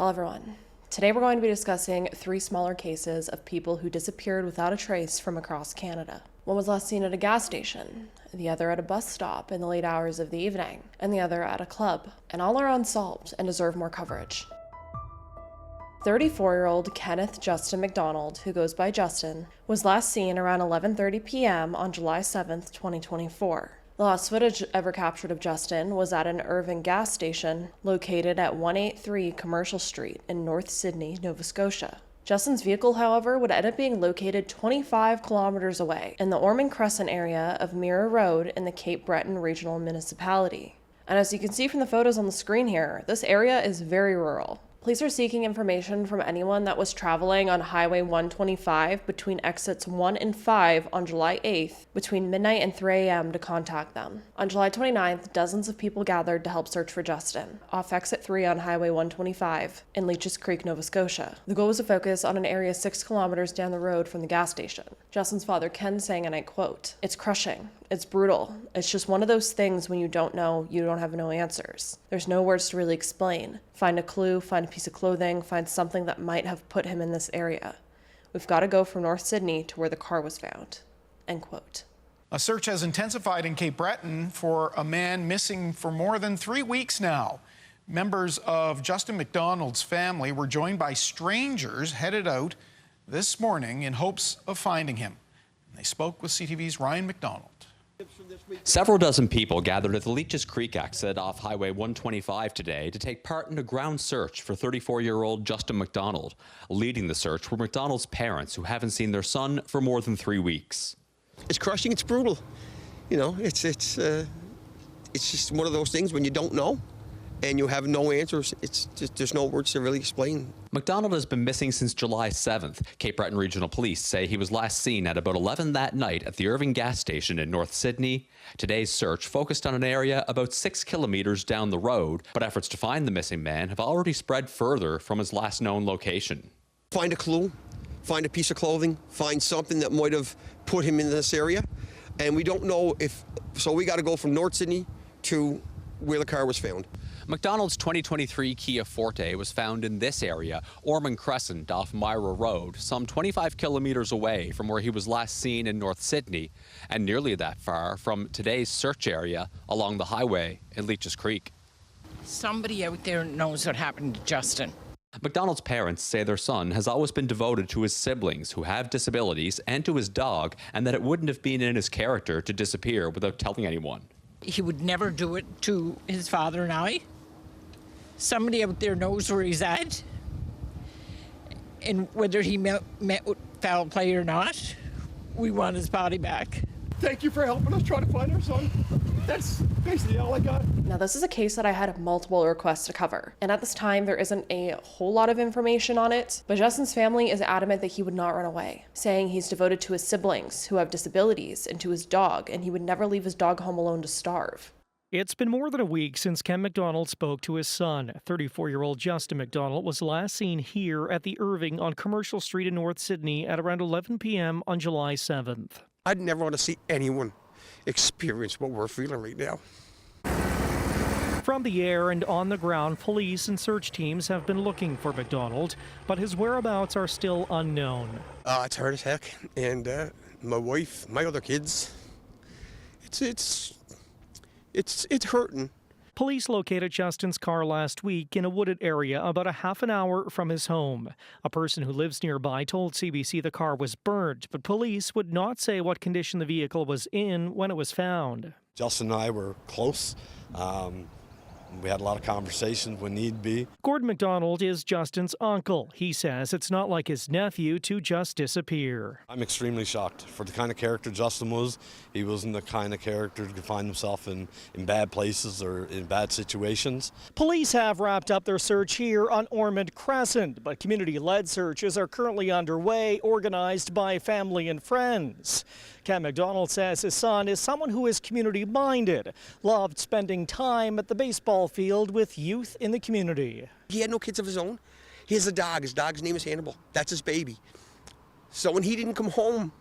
Hello everyone. Today we're going to be discussing 3 smaller cases of people who disappeared without a trace from across Canada. One was last seen at a gas station, the other at a bus stop in the late hours of the evening, and the other at a club. And all are unsolved and deserve more coverage. 34-year-old Kenneth Justin MacDonald, who goes by Justin, was last seen around 11:30 p.m. on July 7th, 2024. The last footage ever captured of Justin was at an Irving gas station located at 183 Commercial Street in North Sydney, Nova Scotia. Justin's vehicle, however, would end up being located 25 kilometers away in the Ormond Crescent area of Mirror Road in the Kait Breton Regional Municipality. And as you can see from the photos on the screen here, this area is very rural. Police are seeking information from anyone that was traveling on Highway 125 between exits 1 and 5 on July 8th between midnight and 3 a.m. to contact them. On July 29th, dozens of people gathered to help search for Justin off exit 3 on Highway 125 in Leeches Creek, Nova Scotia. The goal was to focus on an area 6 kilometers down the road from the gas station. Justin's father, Ken, saying, and I quote, "It's crushing. It's brutal. It's just one of those things when you don't know, you don't have no answers. There's no words to really explain. Find a clue, find a piece of clothing, find something that might have put him in this area. We've got to go from North Sydney to where the car was found." End quote. A search has intensified in Cape Breton for a man missing for more than 3 weeks now. Members of Justin MacDonald's family were joined by strangers headed out this morning in hopes of finding him. They spoke with CTV's Ryan MacDonald. Several dozen people gathered at the Leeches Creek exit off Highway 125 today to take part in a ground search for 34-year-old Justin MacDonald. Leading the search were MacDonald's parents, who haven't seen their son for more than 3 weeks. It's crushing, it's brutal. You know, it's just one of those things when you don't know and you have no answers. It's just, there's no words to really explain. MacDonald has been missing since July 7th. Cape Breton Regional Police say he was last seen at about 11 that night at the Irving gas station in North Sydney. Today's search focused on an area about 6 kilometers down the road, but efforts to find the missing man have already spread further from his last known location. Find a clue, find a piece of clothing, find something that might have put him in this area. And we don't know if, so we got to go from North Sydney to where the car was found. MacDonald's 2023 Kia Forte was found in this area, Ormond Crescent off Myra Road, some 25 kilometers away from where he was last seen in North Sydney, and nearly that far from today's search area along the highway in Leeches Creek. Somebody out there knows what happened to Justin. MacDonald's parents say their son has always been devoted to his siblings who have disabilities and to his dog, and that it wouldn't have been in his character to disappear without telling anyone. He would never do it to his father and I. Somebody out there knows where he's at. And whether he met with foul play or not, we want his body back. Thank you for helping us try to find our son. That's basically all I got. Now, this is a case that I had multiple requests to cover, and at this time there isn't a whole lot of information on it, but Justin's family is adamant that he would not run away, saying he's devoted to his siblings who have disabilities and to his dog, and he would never leave his dog home alone to starve. It's been more than a week since Ken MacDonald spoke to his son. 34-year-old Justin MacDonald was last seen here at the Irving on Commercial Street in North Sydney at around 11 p.m. on July 7th. I'd never want to see anyone experience what we're feeling right now. From the air and on the ground, police and search teams have been looking for MacDonald, but his whereabouts are still unknown. It's hard as heck, and my wife, my other kids, it's hurting. Police located Justin's car last week in a wooded area about a half an hour from his home. A person who lives nearby told CBC the car was burned, but police would not say what condition the vehicle was in when it was found. Justin and I were close. We had a lot of conversations when need be. Gordon MacDonald is Justin's uncle. He says it's not like his nephew to just disappear. I'm extremely shocked. For the kind of character Justin was, he wasn't the kind of character to find himself in bad places or in bad situations. Police have wrapped up their search here on Ormond Crescent, but community-led searches are currently underway, organized by family and friends. Ken MacDonald says his son is someone who is community-minded, loved spending time at the baseball field with youth in the community. He had no kids of his own. He has a dog. His dog's name is Hannibal. That's his baby. So when he didn't come home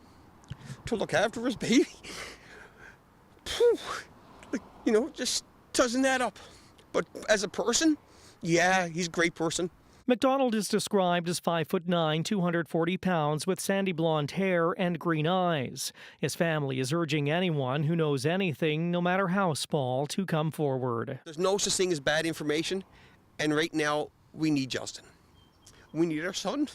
to look after his baby, just doesn't add up. But as a person, yeah, he's a great person. MacDonald is described as 5'9", 240 pounds, with sandy blonde hair and green eyes. His family is urging anyone who knows anything, no matter how small, to come forward. There's no such thing as bad information, and right now we need Justin. We need our son.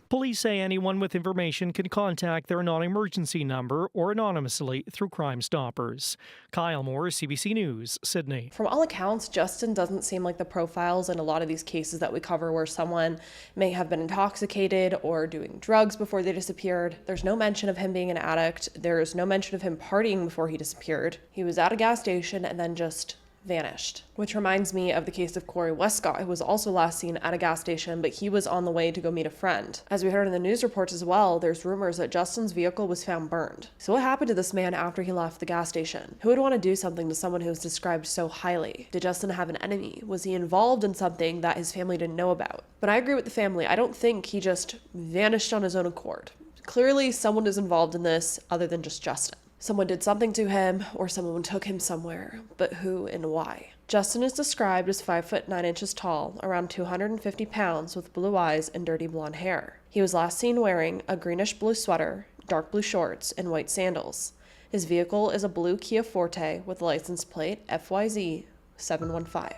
Police say anyone with information can contact their non-emergency number or anonymously through Crime Stoppers. Kyle Moore, CBC News, Sydney. From all accounts, Justin doesn't seem like the profiles in a lot of these cases that we cover where someone may have been intoxicated or doing drugs before they disappeared. There's no mention of him being an addict. There's no mention of him partying before he disappeared. He was at a gas station and then just vanished. Which reminds me of the case of Corey Westcott, who was also last seen at a gas station, but he was on the way to go meet a friend. As we heard in the news reports as well, there's rumors that Justin's vehicle was found burned. So what happened to this man after he left the gas station? Who would want to do something to someone who was described so highly? Did Justin have an enemy? Was he involved in something that his family didn't know about? But I agree with the family. I don't think he just vanished on his own accord. Clearly, someone is involved in this other than just Justin. Someone did something to him, or someone took him somewhere, but who and why? Justin is described as 5'9" tall, around 250 pounds, with blue eyes and dirty blonde hair. He was last seen wearing a greenish blue sweater, dark blue shorts, and white sandals. His vehicle is a blue Kia Forte with license plate FYZ 715.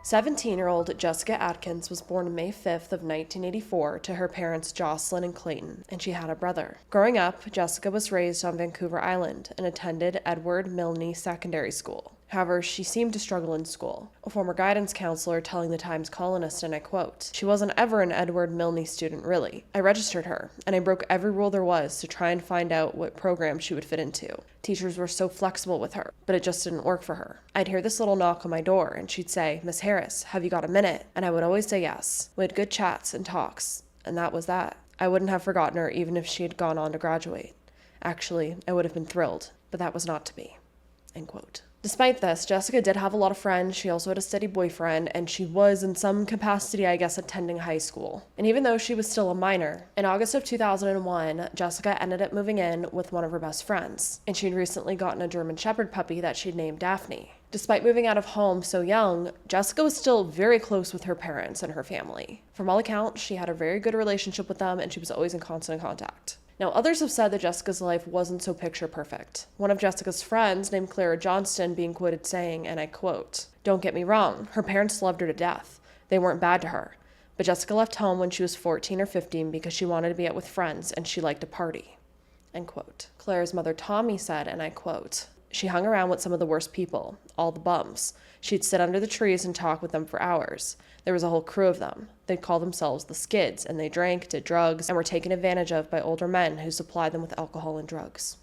17-year-old Jesokah Adkens was born May 5th of 1984 to her parents Jocelyn and Clayton, and she had a brother. Growing up, Jesokah was raised on Vancouver Island and attended Edward Milne Secondary School. However, she seemed to struggle in school. A former guidance counselor telling the Times Colonist, and I quote, "She wasn't ever an Edward Milne student, really. I registered her, and I broke every rule there was to try and find out what program she would fit into. Teachers were so flexible with her, but it just didn't work for her. I'd hear this little knock on my door, and she'd say, 'Miss Harris, have you got a minute?' And I would always say yes. We had good chats and talks, and that was that. I wouldn't have forgotten her even if she had gone on to graduate. Actually, I would have been thrilled, but that was not to be." End quote. Despite this, Jesokah did have a lot of friends. She also had a steady boyfriend, and she was in some capacity, I guess, attending high school. And even though she was still a minor, in August of 2001, Jesokah ended up moving in with one of her best friends, and she'd recently gotten a German Shepherd puppy that she'd named Daphne. Despite moving out of home so young, Jesokah was still very close with her parents and her family. From all accounts, she had a very good relationship with them, and she was always in constant contact. Now, others have said that Jesokah's life wasn't so picture perfect. One of Jesokah's friends, named Clara Johnston, being quoted saying, and I quote, "Don't get me wrong, her parents loved her to death. They weren't bad to her. But Jesokah left home when she was 14 or 15 because she wanted to be out with friends and she liked to party." End quote. Clara's mother, Tommy, said, and I quote, "She hung around with some of the worst people, all the bums. She'd sit under the trees and talk with them for hours. There was a whole crew of them. They'd call themselves the Skids, and they drank, did drugs, and were taken advantage of by older men who supplied them with alcohol and drugs."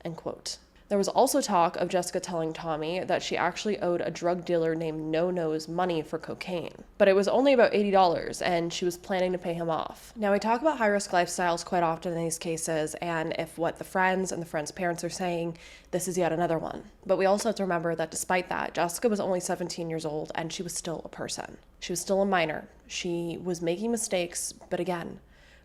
End quote. There was also talk of Jesokah telling Tommy that she actually owed a drug dealer named No Nose money for cocaine. But it was only about $80, and she was planning to pay him off. Now, we talk about high-risk lifestyles quite often in these cases, and if what the friends and the friends' parents are saying, this is yet another one. But we also have to remember that despite that, Jesokah was only 17 years old, and she was still a person. She was still a minor. She was making mistakes, but again,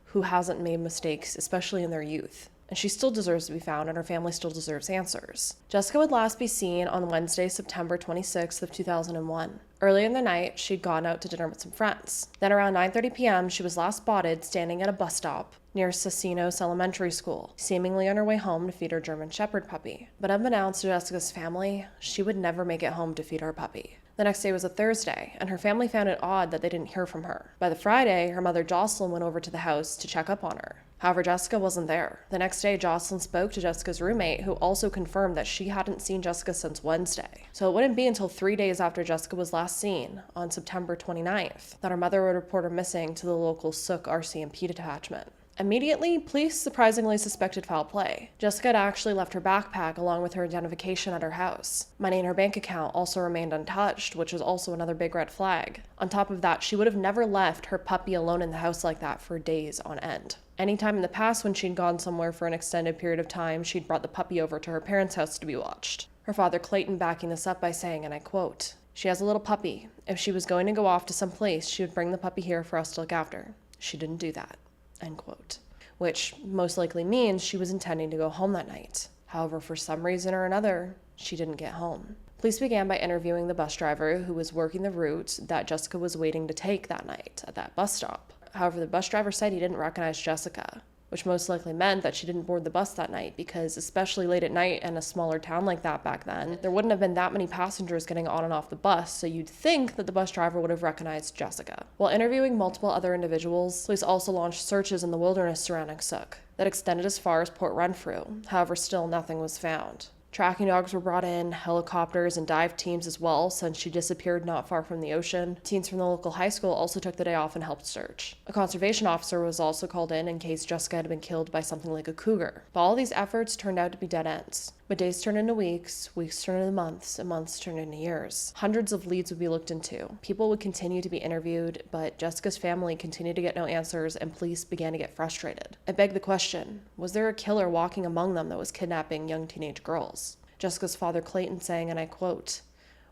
who hasn't made mistakes, especially in their youth? And she still deserves to be found, and her family still deserves answers. Jesokah would last be seen on Wednesday, September 26th of 2001. Early in the night, she'd gone out to dinner with some friends. Then around 9:30 p.m., she was last spotted standing at a bus stop near Sasinos Elementary School, seemingly on her way home to feed her German Shepherd puppy. But unbeknownst to Jesokah's family, she would never make it home to feed her puppy. The next day was a Thursday, and her family found it odd that they didn't hear from her. By the Friday, her mother Jocelyn went over to the house to check up on her. However, Jesokah wasn't there. The next day, Jocelyn spoke to Jesokah's roommate, who also confirmed that she hadn't seen Jesokah since Wednesday. So it wouldn't be until 3 days after Jesokah was last seen, on September 29th, that her mother would report her missing to the local Sooke RCMP detachment. Immediately, police surprisingly suspected foul play. Jesokah had actually left her backpack along with her identification at her house. Money in her bank account also remained untouched, which was also another big red flag. On top of that, she would have never left her puppy alone in the house like that for days on end. Anytime in the past when she'd gone somewhere for an extended period of time, she'd brought the puppy over to her parents' house to be watched. Her father Clayton backing this up by saying, and I quote, "She has a little puppy. If she was going to go off to some place, she would bring the puppy here for us to look after. She didn't do that." End quote. Which most likely means she was intending to go home that night. However, for some reason or another, she didn't get home. Police began by interviewing the bus driver who was working the route that Jesokah was waiting to take that night at that bus stop. However, the bus driver said he didn't recognize Jesokah, which most likely meant that she didn't board the bus that night because, especially late at night in a smaller town like that back then, there wouldn't have been that many passengers getting on and off the bus, so you'd think that the bus driver would have recognized Jesokah. While interviewing multiple other individuals, police also launched searches in the wilderness surrounding Sooke that extended as far as Port Renfrew. However, still nothing was found. Tracking dogs were brought in, helicopters and dive teams as well, since she disappeared not far from the ocean. Teens from the local high school also took the day off and helped search. A conservation officer was also called in case Jesokah had been killed by something like a cougar. But all these efforts turned out to be dead ends. But days turned into weeks, weeks turned into months, and months turned into years. Hundreds of leads would be looked into. People would continue to be interviewed, but Jesokah's family continued to get no answers, and police began to get frustrated. It begged the question, was there a killer walking among them that was kidnapping young teenage girls? Jesokah's father, Kait, saying, and I quote,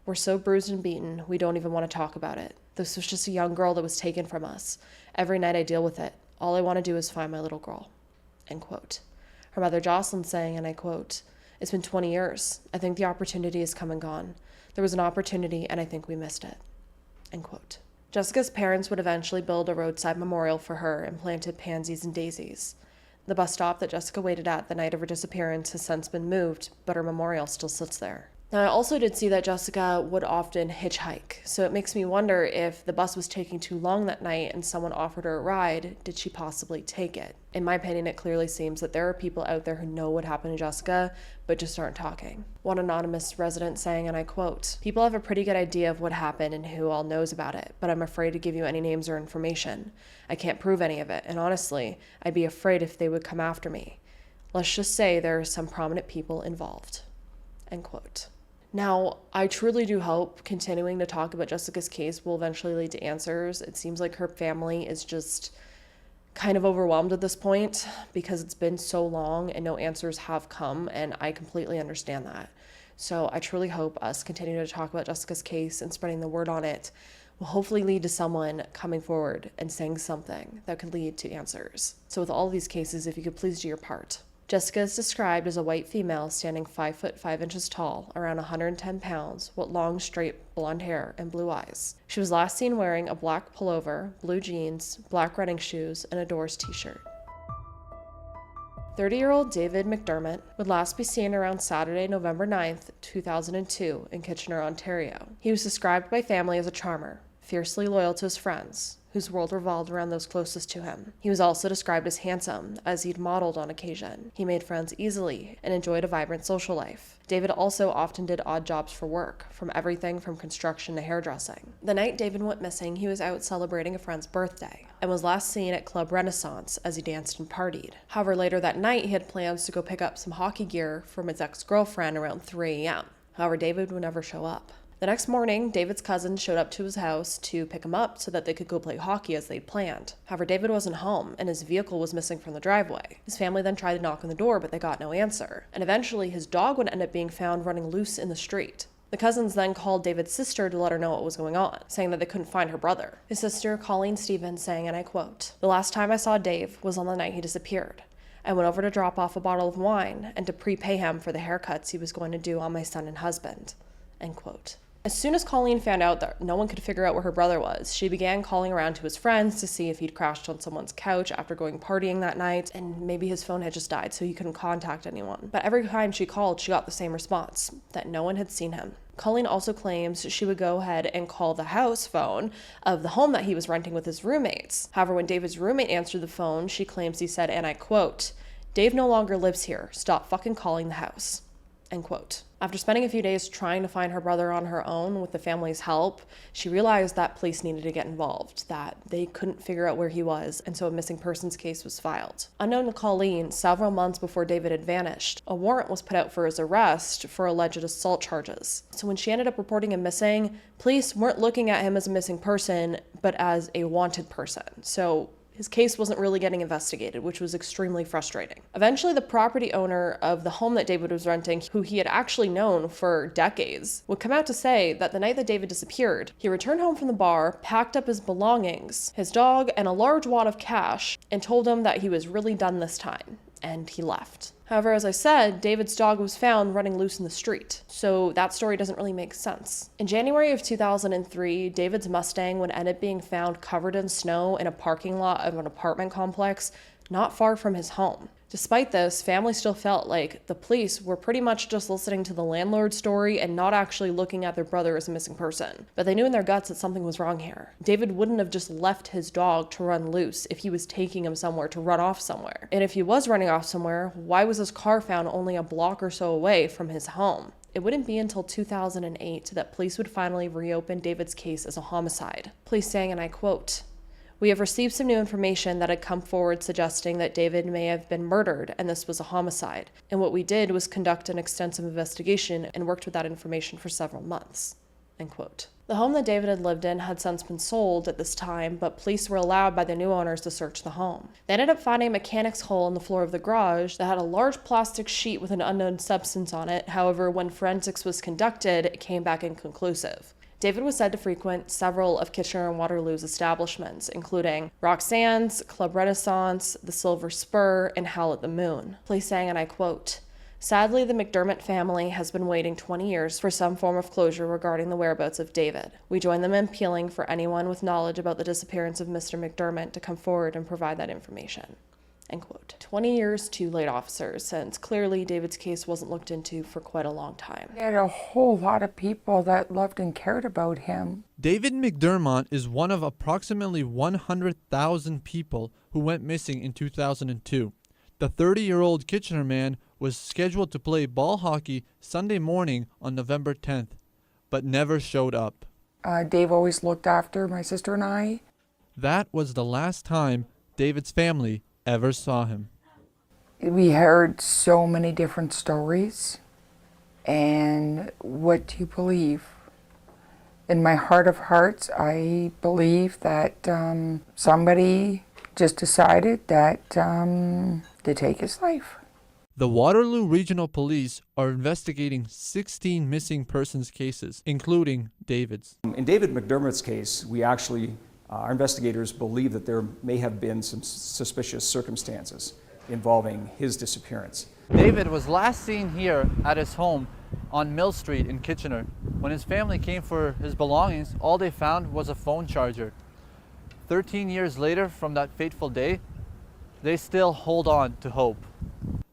"We're so bruised and beaten, we don't even want to talk about it. This was just a young girl that was taken from us. Every night I deal with it. All I want to do is find my little girl." End quote. Her mother, Jocelyn, saying, and I quote, "It's been 20 years. I think the opportunity has come and gone. There was an opportunity, and I think we missed it." End quote. Jesokah's parents would eventually build a roadside memorial for her and planted pansies and daisies. The bus stop that Jesokah waited at the night of her disappearance has since been moved, but her memorial still sits there. Now, I also did see that Jesokah would often hitchhike, so it makes me wonder if the bus was taking too long that night and someone offered her a ride, did she possibly take it? In my opinion, it clearly seems that there are people out there who know what happened to Jesokah, but just aren't talking. One anonymous resident saying, and I quote, "People have a pretty good idea of what happened and who all knows about it, but I'm afraid to give you any names or information. I can't prove any of it, and honestly, I'd be afraid if they would come after me. Let's just say there are some prominent people involved." End quote. Now, I truly do hope continuing to talk about Jesokah's case will eventually lead to answers. It seems like her family is just kind of overwhelmed at this point because it's been so long and no answers have come, and I completely understand that. So I truly hope us continuing to talk about Jesokah's case and spreading the word on it will hopefully lead to someone coming forward and saying something that could lead to answers. So with all of these cases, if you could please do your part. Jesokah is described as a white female standing 5 foot 5 inches tall, around 110 pounds, with long, straight blonde hair and blue eyes. She was last seen wearing a black pullover, blue jeans, black running shoes, and a Doors t-shirt. 30-year-old David MacDermott would last be seen around Saturday, November 9th, 2002, in Kitchener, Ontario. He was described by family as a charmer, fiercely loyal to his friends, whose world revolved around those closest to him. He was also described as handsome, as he'd modeled on occasion. He made friends easily and enjoyed a vibrant social life. David also often did odd jobs for work, from everything from construction to hairdressing. The night David went missing, he was out celebrating a friend's birthday and was last seen at Club Renaissance as he danced and partied. However, later that night, he had plans to go pick up some hockey gear from his ex-girlfriend around 3 a.m. However, David would never show up. The next morning, David's cousin showed up to his house to pick him up so that they could go play hockey as they'd planned. However, David wasn't home, and his vehicle was missing from the driveway. His family then tried to knock on the door, but they got no answer. And eventually, his dog would end up being found running loose in the street. The cousins then called David's sister to let her know what was going on, saying that they couldn't find her brother. His sister, Colleen Stevens, saying, and I quote, "The last time I saw Dave was on the night he disappeared. I went over to drop off a bottle of wine and to prepay him for the haircuts he was going to do on my son and husband." End quote. As soon as Colleen found out that no one could figure out where her brother was, she began calling around to his friends to see if he'd crashed on someone's couch after going partying that night, and maybe his phone had just died so he couldn't contact anyone. But every time she called, she got the same response, that no one had seen him. Colleen also claims she would go ahead and call the house phone of the home that he was renting with his roommates. However, when David's roommate answered the phone, she claims he said, and I quote, "Dave no longer lives here. Stop fucking calling the house." End quote. After spending a few days trying to find her brother on her own with the family's help, she realized that police needed to get involved, that they couldn't figure out where he was, and so a missing persons case was filed. Unknown to Colleen, several months before David had vanished, a warrant was put out for his arrest for alleged assault charges. So when she ended up reporting him missing, police weren't looking at him as a missing person, but as a wanted person. So his case wasn't really getting investigated, which was extremely frustrating. Eventually, the property owner of the home that David was renting, who he had actually known for decades, would come out to say that the night that David disappeared, he returned home from the bar, packed up his belongings, his dog, and a large wad of cash, and told him that he was really done this time. and he left. However, as I said, David's dog was found running loose in the street, so that story doesn't really make sense. In January of 2003, David's Mustang would end up being found covered in snow in a parking lot of an apartment complex not far from his home. Despite this, family still felt like the police were pretty much just listening to the landlord's story and not actually looking at their brother as a missing person. But they knew in their guts that something was wrong here. David wouldn't have just left his dog to run loose if he was taking him somewhere to run off somewhere. And if he was running off somewhere, why was his car found only a block or so away from his home? It wouldn't be until 2008 that police would finally reopen David's case as a homicide. Police saying, and I quote, "We have received some new information that had come forward suggesting that David may have been murdered and this was a homicide. And what we did was conduct an extensive investigation and worked with that information for several months." End quote. The home that David had lived in had since been sold at this time, but police were allowed by the new owners to search the home. They ended up finding a mechanic's hole in the floor of the garage that had a large plastic sheet with an unknown substance on it. However, when forensics was conducted, it came back inconclusive. David was said to frequent several of Kitchener and Waterloo's establishments, including Roxanne's, Club Renaissance, the Silver Spur, and Howl at the Moon. Police saying, and I quote, "Sadly, the MacDermott family has been waiting 20 years for some form of closure regarding the whereabouts of David. We join them in appealing for anyone with knowledge about the disappearance of Mr. MacDermott to come forward and provide that information." End quote. 20 years too late, officers, since clearly David's case wasn't looked into for quite a long time. He had a whole lot of people that loved and cared about him. David MacDermott is one of approximately 100,000 people who went missing in 2002. The 30-year-old Kitchener man was scheduled to play ball hockey Sunday morning on November 10th, but never showed up. Dave always looked after my sister and I. That was the last time David's family ever saw him. We heard so many different stories, and what do you believe? In my heart of hearts, I believe that somebody just decided that to take his life. The Waterloo Regional Police are investigating 16 missing persons cases, including David's. In David MacDermott's case, we actually our investigators believe that there may have been some suspicious circumstances involving his disappearance. David was last seen here at his home on Mill Street in Kitchener. When his family came for his belongings, all they found was a phone charger. 13 years later from that fateful day, they still hold on to hope.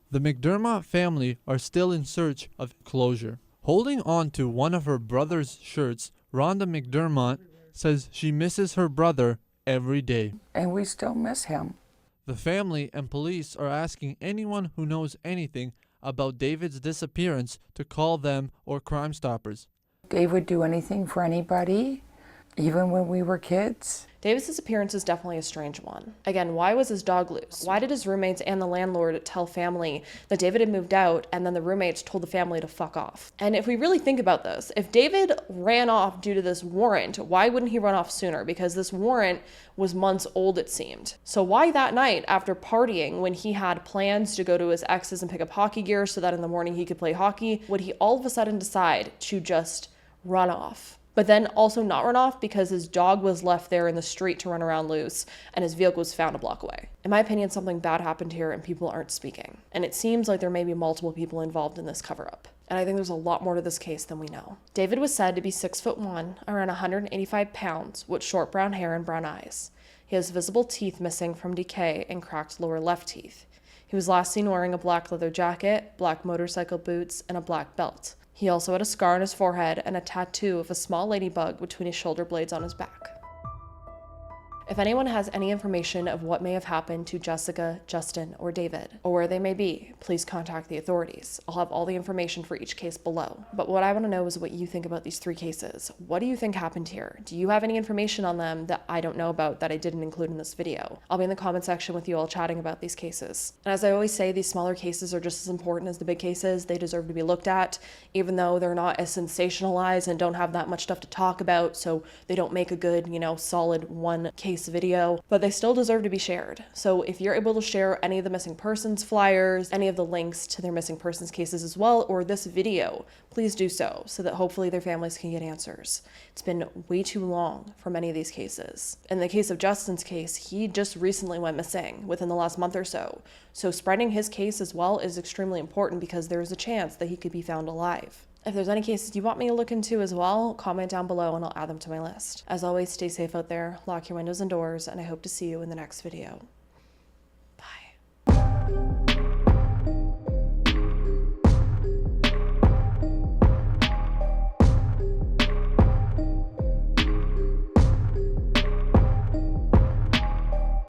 The MacDermott family are still in search of closure. Holding on to one of her brother's shirts, Rhonda MacDermott says she misses her brother every day. And we still miss him. The family and police are asking anyone who knows anything about David's disappearance to call them or Crime Stoppers. Dave would do anything for anybody, even when we were kids. David's disappearance is definitely a strange one. Again, why was his dog loose? Why did his roommates and the landlord tell family that David had moved out and then the roommates told the family to fuck off? And if we really think about this, if David ran off due to this warrant, why wouldn't he run off sooner? Because this warrant was months old, it seemed. So why that night, after partying, when he had plans to go to his ex's and pick up hockey gear so that in the morning he could play hockey, would he all of a sudden decide to just run off? But then also not run off because his dog was left there in the street to run around loose and his vehicle was found a block away. In my opinion, something bad happened here and people aren't speaking. And it seems like there may be multiple people involved in this cover-up. And I think there's a lot more to this case than we know. David was said to be 6'1", around 185 pounds, with short brown hair and brown eyes. He has visible teeth missing from decay and cracked lower left teeth. He was last seen wearing a black leather jacket, black motorcycle boots, and a black belt. He also had a scar on his forehead and a tattoo of a small ladybug between his shoulder blades on his back. If anyone has any information of what may have happened to Jesokah, Justin, or David, or where they may be, please contact the authorities. I'll have all the information for each case below. But what I want to know is what you think about these three cases. What do you think happened here? Do you have any information on them that I don't know about that I didn't include in this video? I'll be in the comment section with you all chatting about these cases. And as I always say, these smaller cases are just as important as the big cases. They deserve to be looked at, even though they're not as sensationalized and don't have that much stuff to talk about, so they don't make a good, solid one case piece of video, but they still deserve to be shared. So if you're able to share any of the missing persons flyers, any of the links to their missing persons cases as well, or this video, please do so that hopefully their families can get answers. It's been way too long for many of these cases. In the case of Justin's case, he just recently went missing within the last month or so. So spreading his case as well is extremely important because there's a chance that he could be found alive. If there's any cases you want me to look into as well, comment down below and I'll add them to my list. As always, stay safe out there, lock your windows and doors, and I hope to see you in the next video.